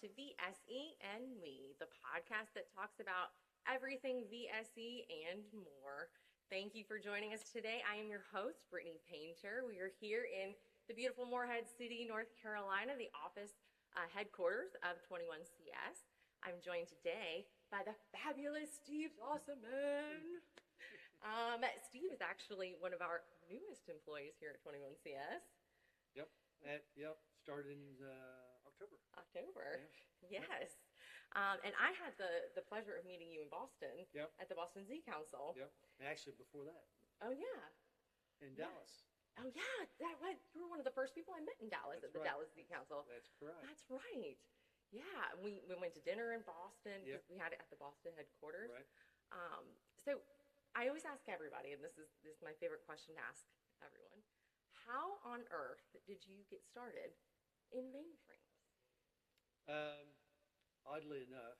to VSEnMe, the podcast that talks about everything VSE and more. Thank you for joining us today. I am your host, Brittany Painter. We are here in the beautiful Morehead City, North Carolina, the office headquarters of 21CS. I'm joined today by the fabulous Steve Sossamon. Steve is actually one of our newest employees here at 21CS. Yep. Started in October. Yeah. Yes. And I had the pleasure of meeting you in Boston. Yep. At the Boston Z Council. Yep. Actually, before that. Oh yeah. In Dallas. Oh yeah. You were one of the first people I met in Dallas. That's at the right. Dallas Z Council. That's correct. That's right. Yeah. We went to dinner in Boston. Yep. We had it at the Boston headquarters. Right. So I always ask everybody, and this is my favorite question to ask everyone: how on earth did you get started in mainframes? Oddly enough,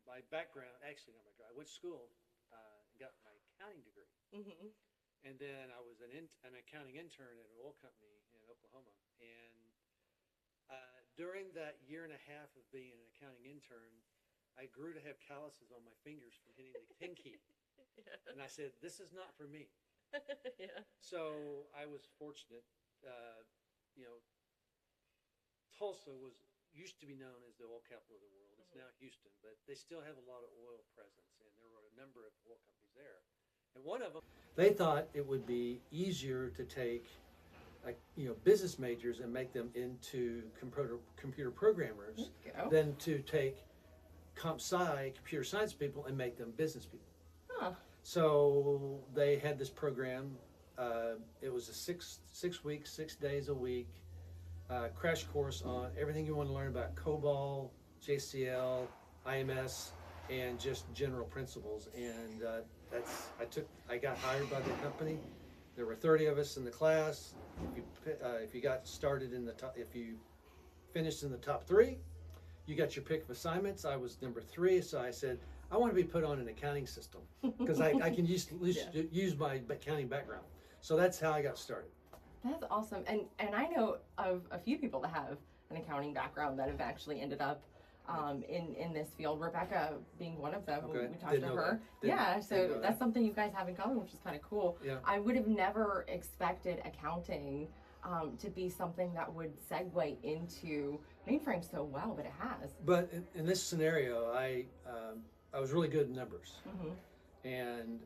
my background, actually not my background, I went to school, got my accounting degree. Mm-hmm. And then I was an accounting intern at an oil company in Oklahoma. And during that year and a half of being an accounting intern, I grew to have calluses on my fingers from hitting the 10 key. Yeah. And I said, this is not for me. Yeah. So I was fortunate. Tulsa used to be known as the oil capital of the world. It's now Houston, but they still have a lot of oil presence, and there were a number of oil companies there. And one of them, they thought it would be easier to take, business majors and make them into computer programmers than to take comp sci, computer science people, and make them business people. Huh. So they had this program. It was a six weeks, 6 days a week crash course on everything you want to learn about COBOL, JCL, IMS, and just general principles. And I got hired by the company. There were 30 of us in the class. If you got started in the top, if you finished in the top 3, you got your pick of assignments. I was number 3, so I said, I want to be put on an accounting system because I can use my accounting background. So that's how I got started. That's awesome. And I know of a few people that have an accounting background that have actually ended up in this field. Rebecca being one of them. Okay. We talked to her. So that's something you guys have in common, which is kind of cool. Yeah. I would have never expected accounting to be something that would segue into mainframe so well, but it has. But in this scenario, I was really good in numbers. Mm-hmm. And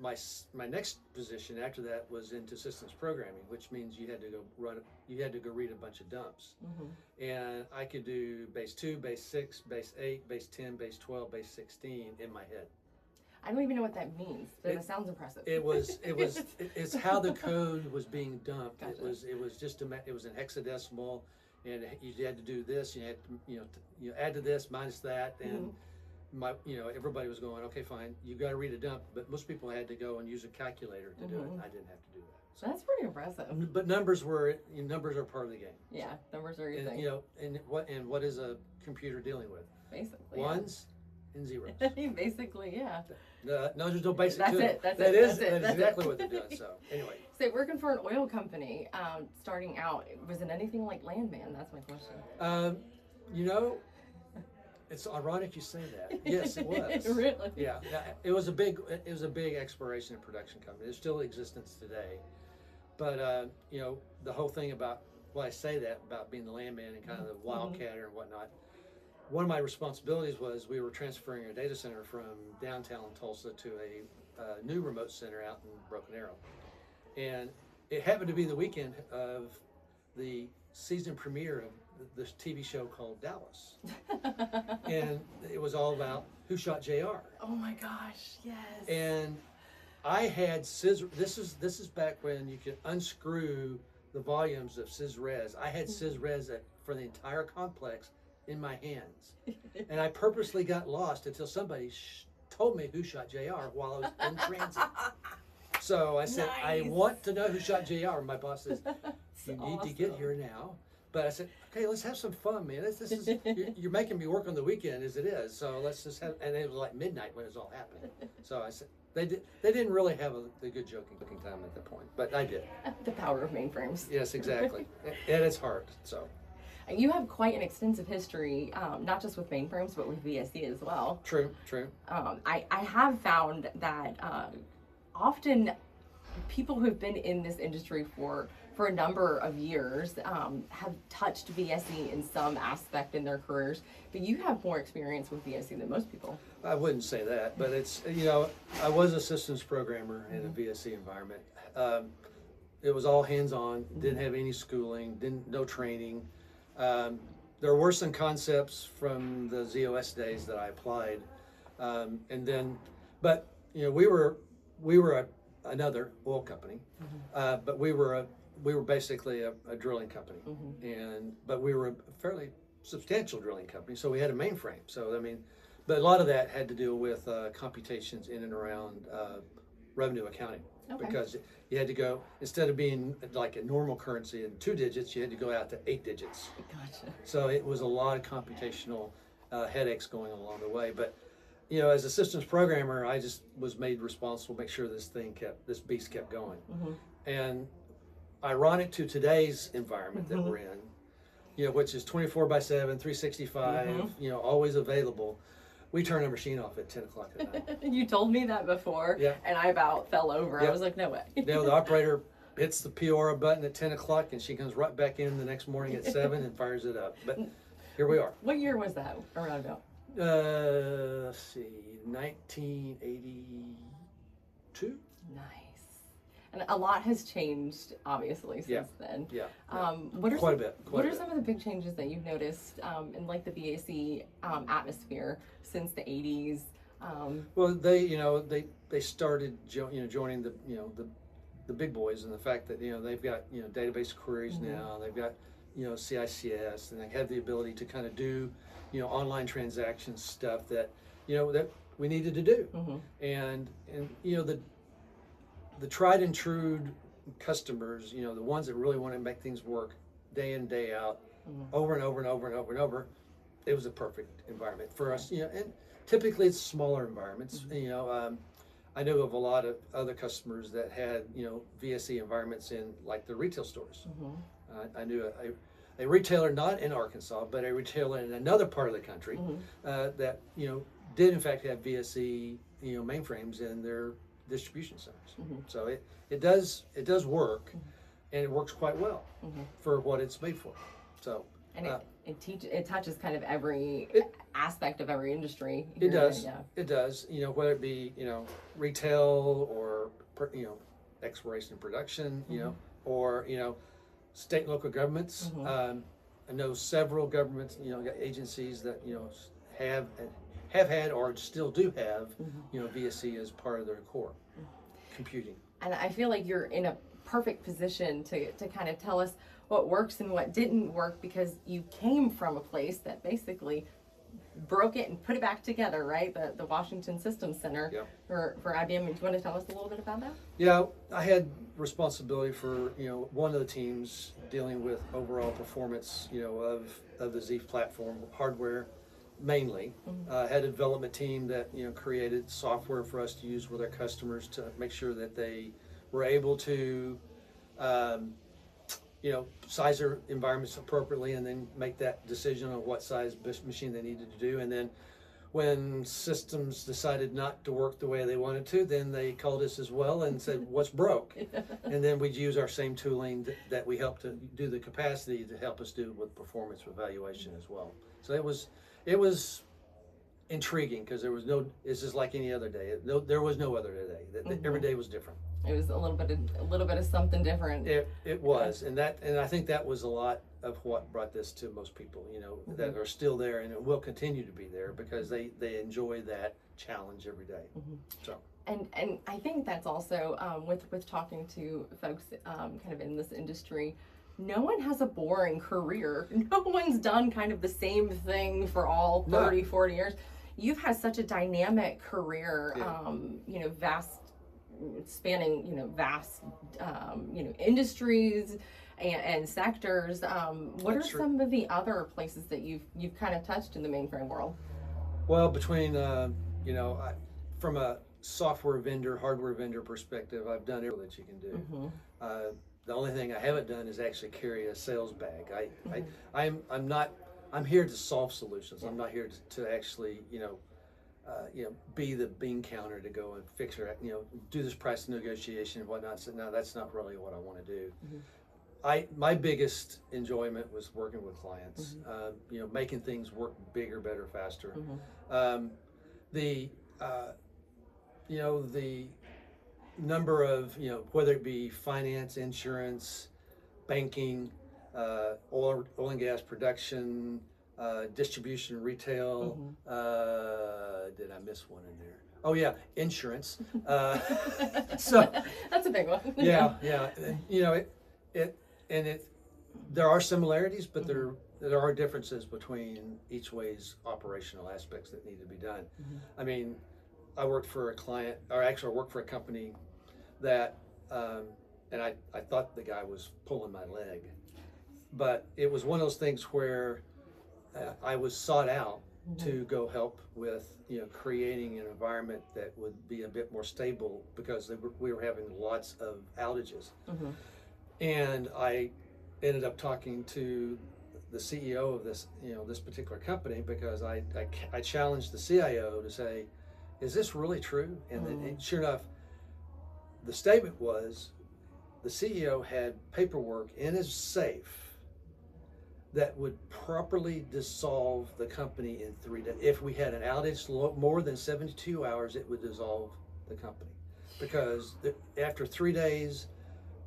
my next position after that was into systems programming, which means you had to go read a bunch of dumps. Mm-hmm. And I could do base 2, base 6, base 8, base 10, base 12, base 16 in my head. I don't even know what that means, but it sounds impressive. It's how the code was being dumped. Gotcha. It was in hexadecimal, and you had to do this. You had to add to this, minus that, and everybody was going, okay, fine, you got to read a dump, but most people had to go and use a calculator to do it. I didn't have to do that. So that's pretty impressive. But numbers are part of the game. Yeah, numbers are your thing. And what is a computer dealing with? Basically, ones and zeros. Basically, yeah. No, there's no basic that's to it. That's exactly what they're doing. So anyway. So working for an oil company, starting out, was it anything like Landman? That's my question. It's ironic you say that. Yes, it was. Really? Yeah. It was a big exploration and production company. It's still in existence today. But the whole thing about I say that about being the landman and kind of the wildcatter and whatnot. One of my responsibilities was we were transferring a data center from downtown Tulsa to a new remote center out in Broken Arrow. And it happened to be the weekend of the season premiere of this TV show called Dallas. And it was all about who shot JR. Oh my gosh, yes. And I had scissor. This is back when you could unscrew the volumes of SysRes. I had SysRes for the entire complex in my hands. And I purposely got lost until somebody told me who shot JR while I was in transit. So I said, Nice. I want to know who shot JR. And my boss says, you need to get here now. But I said, okay, let's have some fun, man. This is you're making me work on the weekend as it is. So let's just have, and it was like midnight when it was all happening. So I said, they didn't really have a good joking time at that point, but I did. The power of mainframes. Yes, exactly. At its heart. So. You have quite an extensive history, not just with mainframes, but with VSE as well. True, true. I have found that often people who've been in this industry for a number of years have touched VSE in some aspect in their careers, but you have more experience with VSE than most people. I wouldn't say that, but it's, you know, I was a systems programmer in a VSE environment. It was all hands-on, didn't have any schooling, no training. There were some concepts from the ZOS days that I applied, and then, but you know, we were another oil company, but we were basically a drilling company, but we were a fairly substantial drilling company, so we had a mainframe. So I mean, but a lot of that had to do with computations in and around revenue accounting. Okay. Because you had to go, instead of being like a normal currency in 2 digits, you had to go out to 8 digits. Gotcha. So it was a lot of computational headaches going along the way. But you know, as a systems programmer, I just was made responsible to make sure this beast kept going. And ironic to today's environment that we're in, you know, which is 24/7, 365, you know, always available. We turn our machine off at 10 o'clock at night. You told me that before, and I about fell over. I was like, no way. You know, the operator hits the Peora button at 10 o'clock and she comes right back in the next morning at 7 and fires it up. But here we are. What year was that around about? Let's see, 1982. Nice. And a lot has changed, obviously, since then. Yeah. Quite a bit. What are some of the big changes that you've noticed in like the VSE atmosphere since the 80s? Well, they started joining the big boys, and the fact that they've got database queries now, they've got CICS, and they have the ability to kind of do online transaction stuff that that we needed to do, and the tried and true customers, the ones that really want to make things work day in, day out, over and over and over and over and over, it was a perfect environment for us. And typically it's smaller environments. I know of a lot of other customers that had VSE environments in like the retail stores. I knew a retailer not in Arkansas, but a retailer in another part of the country that did in fact have VSE mainframes in their distribution centers. So it does work, and it works quite well for what it's made for. So and it touches kind of every aspect of every industry. It does. It does. Whether it be retail or exploration and production, or state and local governments. I know several governments, agencies that have had or still do have VSE as part of their core computing. And I feel like you're in a perfect position to kind of tell us what works and what didn't work, because you came from a place that basically broke it and put it back together, right? The Washington Systems Center for IBM. Do you want to tell us a little bit about that? Yeah, I had responsibility for one of the teams dealing with overall performance of the Z platform hardware. Mainly, had a development team that created software for us to use with our customers to make sure that they were able to size their environments appropriately, and then make that decision on what size machine they needed to do. And then when systems decided not to work the way they wanted to, then they called us as well and said, what's broke? And then we'd use our same tooling that we helped to do the capacity to help us do with performance evaluation as well. So it was intriguing, because it's just like any other day. There was no other day. Every day was different. It was a little bit of something different. It was, and I think that was a lot of what brought this to most people, that are still there, and it will continue to be there because they enjoy that challenge every day. So. And I think that's also with talking to folks kind of in this industry. No one has a boring career. No one's done kind of the same thing for all 30, 40 years. You've had such a dynamic career, spanning vast industries and sectors. What are some of the other places that you've kind of touched in the mainframe world? Well, between from a software vendor, hardware vendor perspective, I've done everything that you can do. the only thing I haven't done is actually carry a sales bag. I'm here to solve solutions. I'm not here to actually, be the bean counter to go and fix your, do this price negotiation and whatnot. So no, that's not really what I want to do. My biggest enjoyment was working with clients, making things work bigger, better, faster. The number of, whether it be finance, insurance, banking, oil and gas production, distribution, retail. Did I miss one in there? Oh yeah, insurance. So that's a big one. yeah. There are similarities, but there are differences between each way's operational aspects that need to be done. I mean, I worked for a client, or actually I worked for a company that, and I thought the guy was pulling my leg, but it was one of those things where I was sought out to go help with, creating an environment that would be a bit more stable because we were having lots of outages. And I ended up talking to the CEO of this, this particular company because I challenged the CIO to say, is this really true? And then, sure enough, the statement was the CEO had paperwork in his safe that would properly dissolve the company in 3 days. If we had an outage more than 72 hours, it would dissolve the company because after 3 days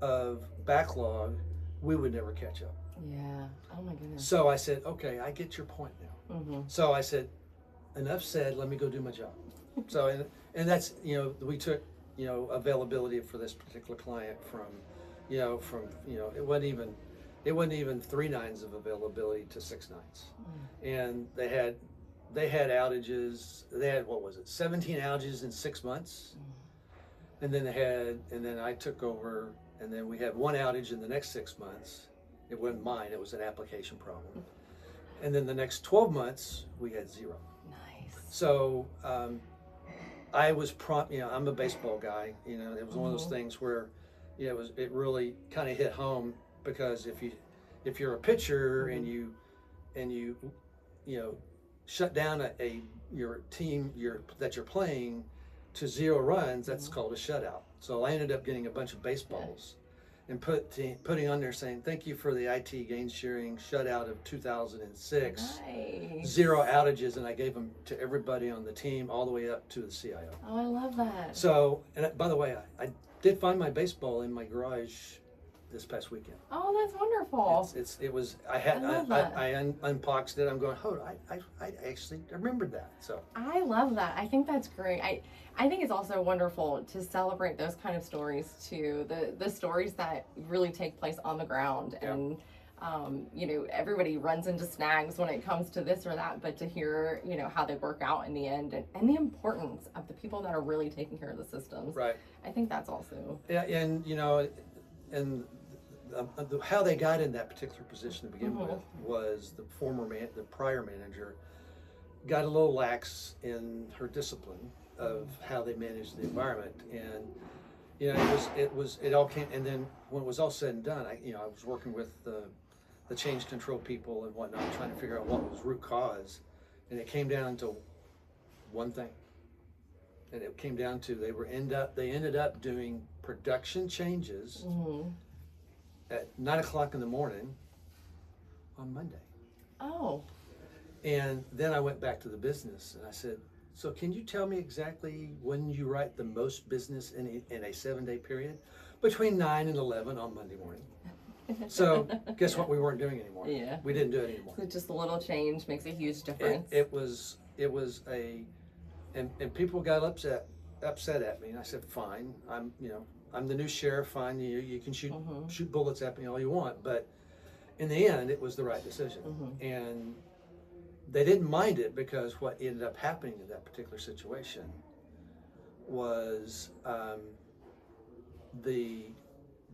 of backlog, we would never catch up. Yeah. Oh my goodness. So I said, okay, I get your point now. So I said, enough said, let me go do my job. So, and that's, we took, availability for this particular client from it wasn't even 3 nines of availability to 6 nines. And they had outages. They had, 17 outages in 6 months. And then I took over, and then we had 1 outage in the next 6 months. It wasn't mine, it was an application problem. And then the next 12 months, we had 0. Nice. So I was I'm a baseball guy. It was one of those things where, it really kind of hit home because if you're a pitcher and you shut down your team that you're playing to 0 runs, that's called a shutout. So I ended up getting a bunch of baseballs and putting on there saying, thank you for the IT gain sharing shutout of 2006. Nice. 0 outages, and I gave them to everybody on the team all the way up to the CIO. Oh, I love that. So, and by the way, I did find my baseball in my garage this past weekend. Oh, that's wonderful. I unboxed it. I'm going, I actually remembered that. So I love that. I think that's great. I think it's also wonderful to celebrate those kind of stories too. The stories that really take place on the ground. And everybody runs into snags when it comes to this or that, but to hear, how they work out in the end and the importance of the people that are really taking care of the systems. Right. I think that's also. Yeah, and how they got in that particular position to begin with was the prior manager got a little lax in her discipline of how they managed the environment, and it all came. And then when it was all said and done, I was working with the change control people and whatnot, trying to figure out what was root cause, and it came down to one thing. And it came down to they ended up doing production changes at 9 o'clock in the morning on Monday. Oh. And then I went back to the business and I said, so can you tell me exactly when you write the most business in a 7-day period? Between 9 and 11 on Monday morning. So guess what we weren't doing anymore? Yeah. We didn't do it anymore. So just a little change makes a huge difference. It was and people got upset at me, and I said, fine, I'm the new sheriff, fine, you can shoot bullets at me all you want, but in the end, it was the right decision. And they didn't mind it because what ended up happening in that particular situation was the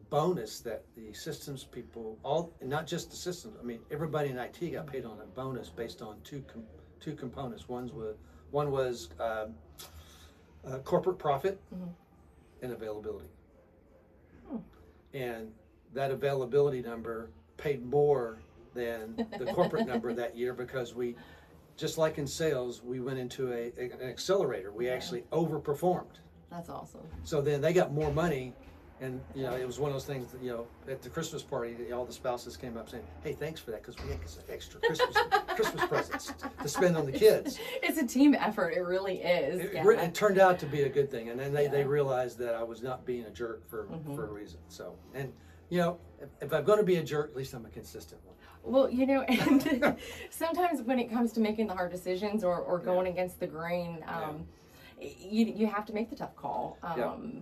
bonus that the systems people, not just the systems, everybody in IT got paid on a bonus based on two components. One was corporate profit and availability. And that availability number paid more than the corporate number that year, because we, just like in sales, we went into an accelerator. We actually overperformed. That's awesome. So then they got more money, and it was one of those things that, at the Christmas party, all the spouses came up saying, "Hey, thanks for that, because we had some extra Christmas presents to spend on the kids." It's a team effort. It really is. It turned out to be a good thing, and then they realized that I was not being a jerk for a reason. So, and if I'm going to be a jerk, at least I'm a consistent one. Well, and sometimes when it comes to making the hard decisions or going against the grain, you have to make the tough call.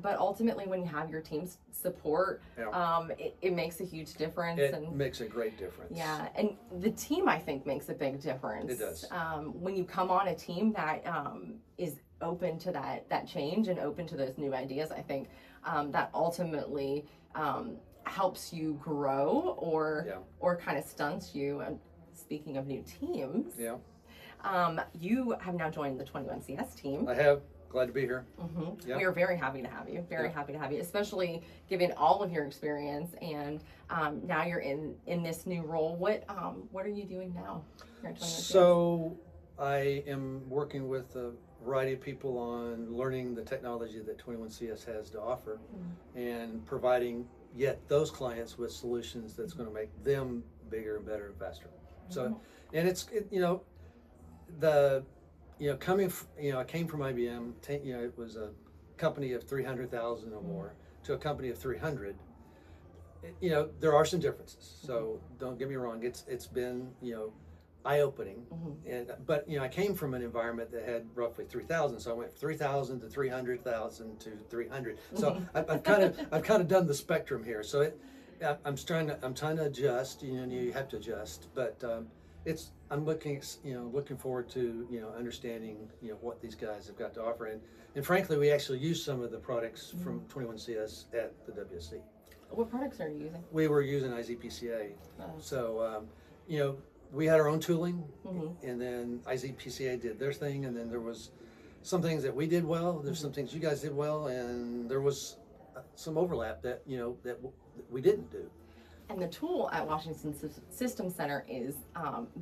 But ultimately, when you have your team's support, it makes a huge difference. It makes a great difference. Yeah, and the team, I think, makes a big difference. It does. When you come on a team that is open to that change and open to those new ideas, I think that ultimately helps you grow or kind of stunts you. And speaking of new teams, you have now joined the 21CS team. I have. Glad to be here. We are very happy to have you. Very happy to have you, especially given all of your experience, and now you're in this new role. What are you doing now here at 21CS? So I am working with a variety of people on learning the technology that 21CS has to offer, and providing yet those clients with solutions that's going to make them bigger and better and faster. So, and I came from IBM. It was a company of 300,000 or more to a company of 300. There are some differences. So don't get me wrong. It's been eye-opening, but I came from an environment that had roughly 3,000. So I went from 3,000 to 300,000 to 300. So I've kind of done the spectrum here. So I'm trying to adjust. You have to adjust, but I'm looking forward to understanding what these guys have got to offer, and frankly, we actually use some of the products from 21CS at the WSE. What products are you using? We were using IZPCA. So we had our own tooling, and then IZPCA did their thing, and then there was some things that we did well. There's some things you guys did well, and there was some overlap that that we didn't do. And the tool at Washington Systems Center is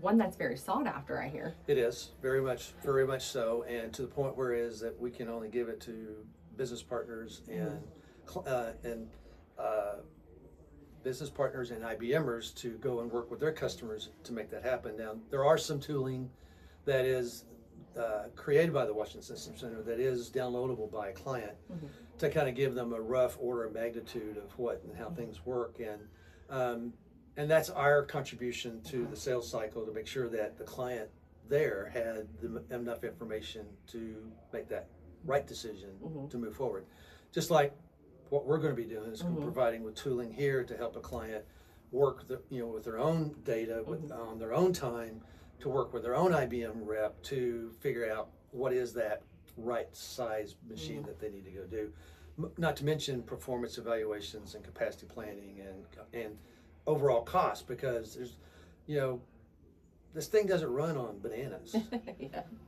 one that's very sought after, I hear. It is, very much so, and to the point where is that we can only give it to business partners and business partners and IBMers to go and work with their customers to make that happen. Now, there are some tooling that is created by the Washington Systems Center that is downloadable by a client to kind of give them a rough order of magnitude of what and how things work, and that's our contribution to the sales cycle, to make sure that the client there had enough information to make that right decision to move forward. Just like what we're going to be doing is providing with tooling here to help a client work with their own data on their own time, to work with their own IBM rep to figure out what is that right size machine that they need to go do. Not to mention performance evaluations and capacity planning and overall cost, because there's this thing doesn't run on bananas.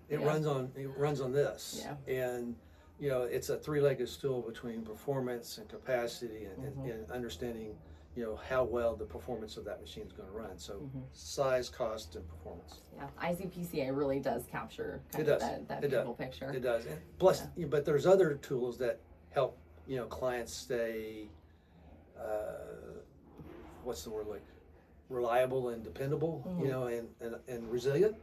It runs on this, and it's a three-legged stool between performance and capacity and understanding how well the performance of that machine is going to run. So size, cost, and performance. IZPCA really does capture that people picture. It does. And plus, but there's other tools that help clients stay what's the word, like reliable and dependable, and resilient.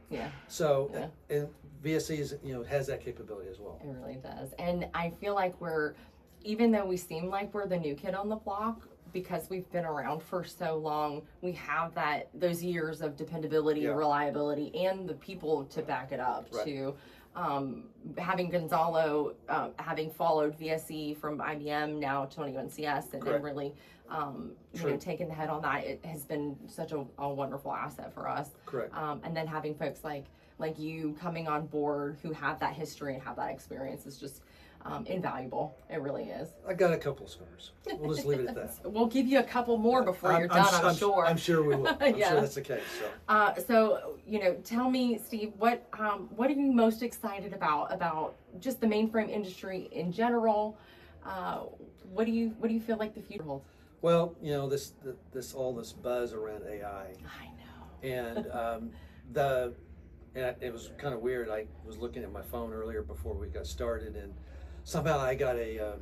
So and VSE is has that capability as well. It really does. And I feel like even though we seem like we're the new kid on the block, because we've been around for so long, we have those years of dependability, reliability, and the people to back it up. To having Gonzalo, having followed VSE from IBM, now 21CS, and then really taking the head on that, it has been such a wonderful asset for us. And then having folks like you coming on board who have that history and have that experience is just invaluable. It really is. I got a couple of scars. We'll just leave it at that. We'll give you a couple more before you're done, I'm sure. I'm sure we will. I'm sure that's the case. So, tell me, Steve, what are you most excited about just the mainframe industry in general? What do you feel like the future holds? Well, all this buzz around AI, I know. and it was kind of weird. I was looking at my phone earlier before we got started, and somehow I got a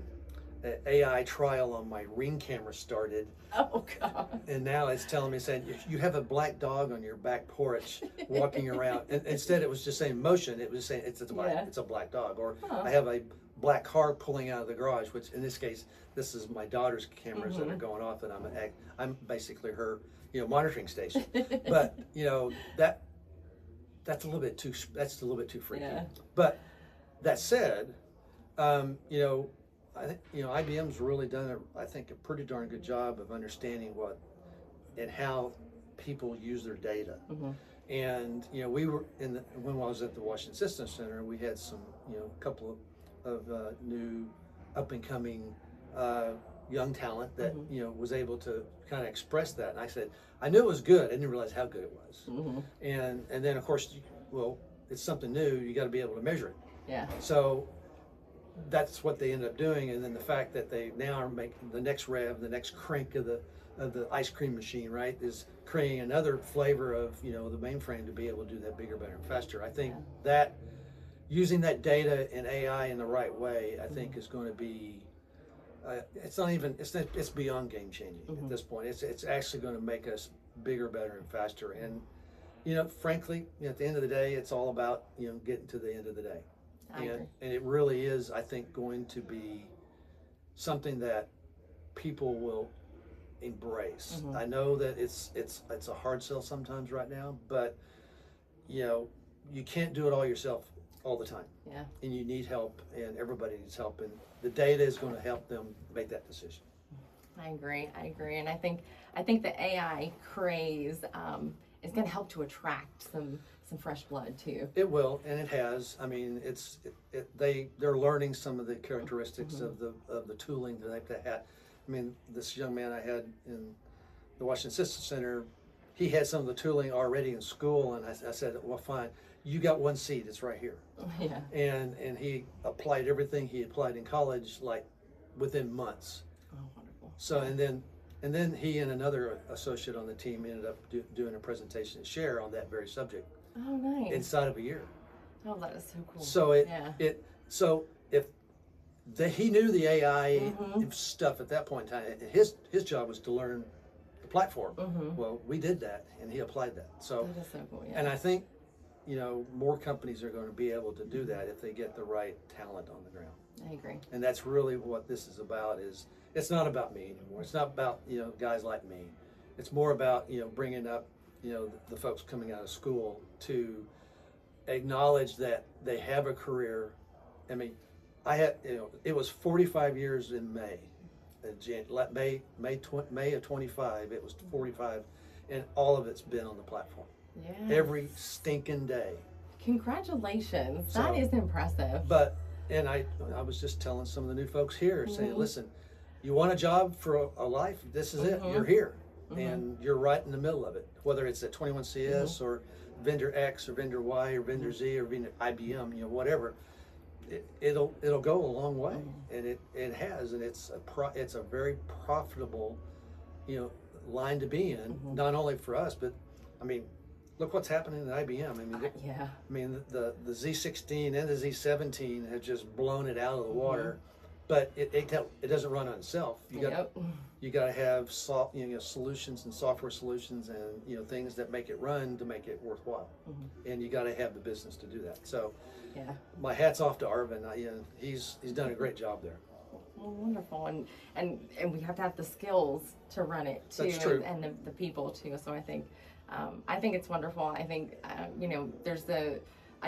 AI trial on my Ring camera started. Oh God. And now it's telling me, saying, if you have a black dog on your back porch walking around, and instead it was just saying motion, it was saying it's a black dog. Or I have a black car pulling out of the garage, which in this case, this is my daughter's cameras that are going off, and I'm basically her, monitoring station. But that's a little bit too freaky. Yeah. But that said, I think IBM's really done a pretty darn good job of understanding what and how people use their data. And we were when I was at the Washington Systems Center, we had some couple of new up and coming young talent that was able to kind of express that. And I said, I knew it was good. I didn't realize how good it was. And then of course, it's something new. You got to be able to measure it. Yeah. So that's what they ended up doing. And then the fact that they now are making the next rev, the next crank of the ice cream machine, right, is creating another flavor of the mainframe to be able to do that bigger, better, and faster. I think that using that data and AI in the right way, I think is going to be it's beyond game changing at this point. It's actually going to make us bigger, better, and faster. And frankly, at the end of the day, it's all about getting to the end of the day. And it really is, I think, going to be something that people will embrace. I know that it's a hard sell sometimes right now, but you can't do it all yourself all the time. Yeah. And you need help, and everybody needs help, and the data is going to help them make that decision. I agree, and I think the AI craze is going to help to attract some fresh blood too. It will, and it has. I mean, they're learning some of the characteristics of the tooling that they had. I mean, this young man I had in the Washington Systems Center, he had some of the tooling already in school, and I said, well, fine, you got one seat, it's right here. Yeah. And he applied everything he applied in college like within months. Oh, wonderful. So and then he and another associate on the team ended up doing a presentation to share on that very subject. Oh, nice. Inside of a year. Oh, that is so cool. So he knew the AI stuff at that point in time. His job was to learn the platform. Well, we did that, and he applied that. So that is so cool. Yeah. And I think more companies are going to be able to do that if they get the right talent on the ground. I agree. And that's really what this is about. It's not about me anymore. It's not about guys like me. It's more about bringing up the folks coming out of school to acknowledge that they have a career. I mean, I had it was 45 years in May. May of 25. It was 45, and all of it's been on the platform. Yeah. Every stinking day. Congratulations. That is impressive. And I was just telling some of the new folks here, saying, listen, you want a job for a life? This is it. You're here. And you're right in the middle of it. Whether it's at 21CS or vendor X or vendor Y or vendor Z or vendor IBM, whatever, it'll go a long way. And it has, and it's a very profitable, line to be in, not only for us, but I mean, look what's happening at IBM. I mean, the Z16 and the Z17 have just blown it out of the water, but it doesn't run on itself. You got to have solutions and software solutions and things that make it run to make it worthwhile, and you got to have the business to do that. So, my hat's off to Arvin. He's done a great job there. Well, wonderful, and we have to have the skills to run it too. That's true. And the people too. So I think it's wonderful. I think there's a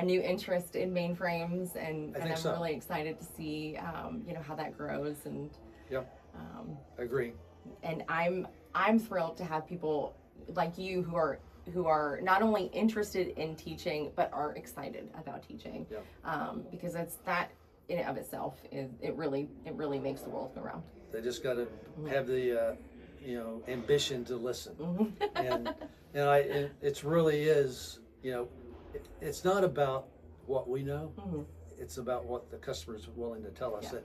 new interest in mainframes, and I'm really excited to see how that grows. And I agree. And I'm thrilled to have people like you who are not only interested in teaching but are excited about teaching. Because it's that in and of itself it really makes the world go round. They just got to have the ambition to listen. And it really is, it's not about what we know, it's about what the customer is willing to tell us. That,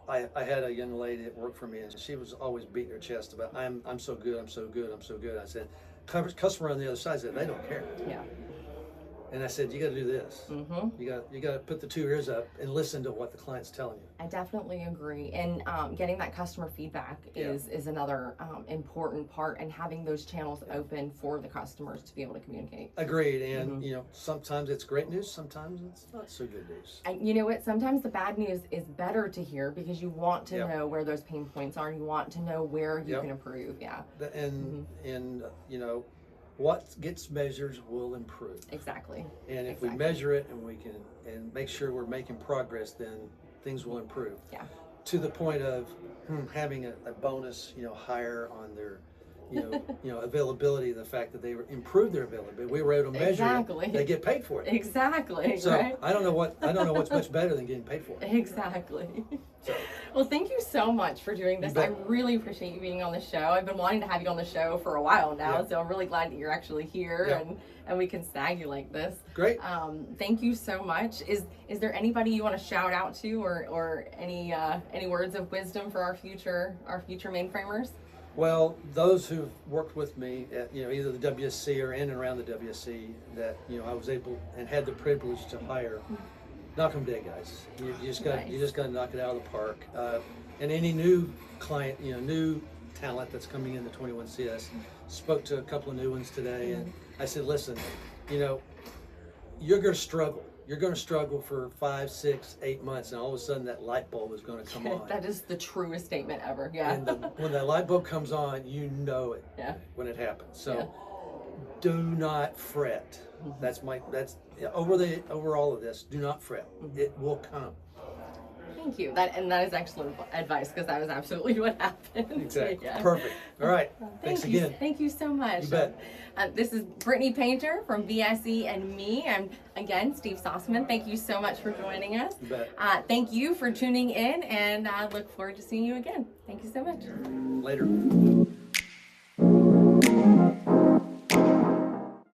I had a young lady that worked for me, and she was always beating her chest about, I'm so good, I'm so good, I'm so good. I said, customer on the other side said, they don't care. Yeah. And I said, you got to do this. Mm-hmm. You got to put the 2 ears up and listen to what the client's telling you. I definitely agree. And getting that customer feedback is another important part, and having those channels open for the customers to be able to communicate. Agreed. And you know, sometimes it's great news, sometimes it's not so good news. And you know what? Sometimes the bad news is better to hear, because you want to know where those pain points are. You want to know where you can improve. Yeah. And you know, what gets measured will improve. Exactly. And if we measure it and we can make sure we're making progress, then things will improve. Yeah. To the point of having a bonus, you know, higher on their, you know, availability. The fact that they improved their availability, we were able to measure it. They get paid for it. Exactly. So right? I don't know what's much better than getting paid for it. Exactly. So. Well, thank you so much for doing this. I really appreciate you being on the show. I've been wanting to have you on the show for a while now, so I'm really glad that you're actually here and we can snag you like this. Great. Thank you so much. Is there anybody you want to shout out to, or any words of wisdom for our future mainframers? Well, those who've worked with me at, you know, either the WSC or in and around the WSC that, you know, I was able and had the privilege to hire, knock them dead, guys. You just got to knock it out of the park. And any new client, you know, new talent that's coming into 21CS, spoke to a couple of new ones today, and I said, listen, you know, you're going to struggle. You're going to struggle for 5, 6, 8 months, and all of a sudden that light bulb is going to come on. That is the truest statement ever. Yeah. And when that light bulb comes on, you know it when it happens. So do not fret. That's over all of this. Do not fret. It will come. Thank you. That is excellent advice, because that was absolutely what happened. Exactly. Perfect. All right. Thanks again. Thank you so much. You bet. This is Brittany Painter from VSEnMe. I'm again Steve Sossamon. Thank you so much for joining us. You bet. Thank you for tuning in, and I look forward to seeing you again. Thank you so much. Later.